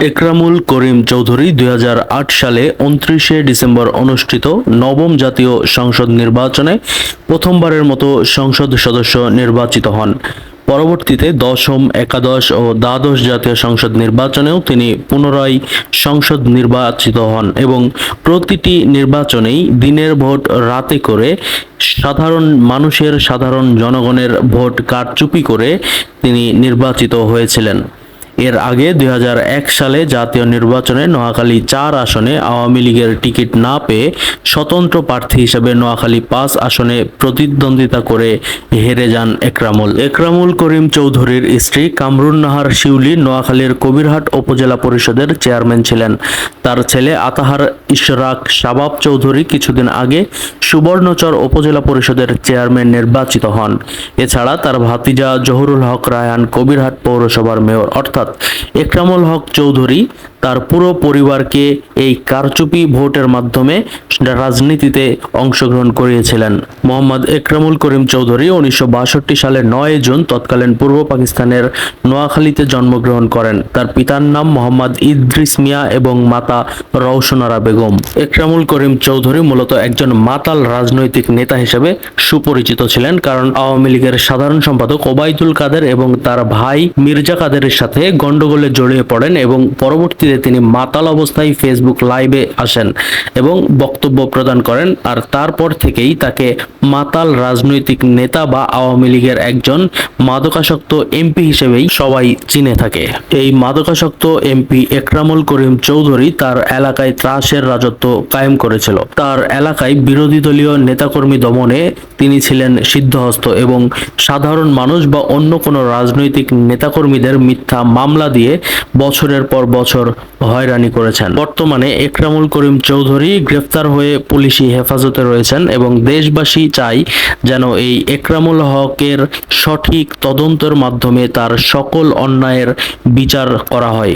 একরামুল করিম চৌধুরী 2008 সালে 29শে ডিসেম্বর অনুষ্ঠিত নবম জাতীয় সংসদ নির্বাচনে প্রথমবারের মতো সংসদ সদস্য নির্বাচিত হন। পরবর্তীতে দশম, একাদশ ও দ্বাদশ জাতীয় সংসদ নির্বাচনেও তিনি পুনরায় সংসদ নির্বাচিত হন এবং প্রতিটি নির্বাচনেই দিনের ভোট রাতে করে সাধারণ জনগণের ভোট কারচুপি করে তিনি নির্বাচিত হয়েছিলেন। এর আগে 2001 সালে জাতীয় নির্বাচনে নোয়াখালী 4 আসনে আওয়ামী লীগের টিকিট না পেয়ে স্বতন্ত্র প্রার্থী হিসেবে নোয়াখালী 5 আসনে প্রতিদ্বন্দ্বিতা করে হেরে যান একরামুল। একরামুল করিম চৌধুরীর স্ত্রী কামরুন নাহার শিউলি নোয়াখালীর কবিরহাট উপজেলা পরিষদের চেয়ারম্যান ছিলেন। তার ছেলে আতাহার ইশরাক শাবাব চৌধুরী কিছুদিন আগে সুবর্ণচর উপজেলা পরিষদের চেয়ারম্যান নির্বাচিত হন। এছাড়া তার ভাতিজা জহুরুল হক রায়হান কবিরহাট পৌরসভার মেয়র। অর্থাৎ একরামুল হক চৌধুরী তার পুরো পরিবারকে এই কারচুপি ভোটের মাধ্যমে রাজনীতিতে অংশগ্রহণ করিয়েছিলেন। মোহাম্মদ একরামুল করিম চৌধুরী 1962 সালের 9 জুন তৎকালীন পূর্ব পাকিস্তানের নোয়াখালীতে জন্মগ্রহণ করেন। তার পিতার নাম মোহাম্মদ ইদ্রিস মিয়া এবং মাতা রওশনারা বেগম। একরামুল করিম চৌধুরী মূলত একজন মাতাল রাজনৈতিক নেতা হিসেবে সুপরিচিত ছিলেন, কারণ আওয়ামী লীগের সাধারণ সম্পাদক ওবায়দুল কাদের এবং তার ভাই মির্জা কাদেরের সাথে গন্ডগোলে জড়িয়ে পড়েন এবং পরবর্তীতে তিনি মাতাল অবস্থায় ফেসবুক লাইভে আসেন এবং বক্তব্য প্রদান করেন। আর তারপর থেকেই তাকে মাতাল রাজনৈতিক নেতা বা আওয়ামী লীগের একজন মাদকাসক্ত এমপি হিসেবেই সবাই চিনে থাকে। এই মাদকাসক্ত এমপি একরামুল করিম চৌধুরী তার এলাকায় ত্রাসের রাজত্ব কায়েম করেছিল। তার এলাকায় বিরোধী দলীয় নেতাকর্মী দমনে তিনি ছিলেন সিদ্ধহস্ত এবং সাধারণ মানুষ বা অন্য কোনো রাজনৈতিক নেতাকর্মীদের মিথ্যা মামলা দিয়ে বছরের পর বছর হয়রানি করেছেন। বর্তমানে একরামুল করিম চৌধুরী গ্রেফতার হয়ে পুলিশি হেফাজতে রয়েছেন এবং দেশবাসী চাই যেন এই একরামুল হকের সঠিক তদন্তের মাধ্যমে তার সকল অন্যায়ের বিচার করা হয়।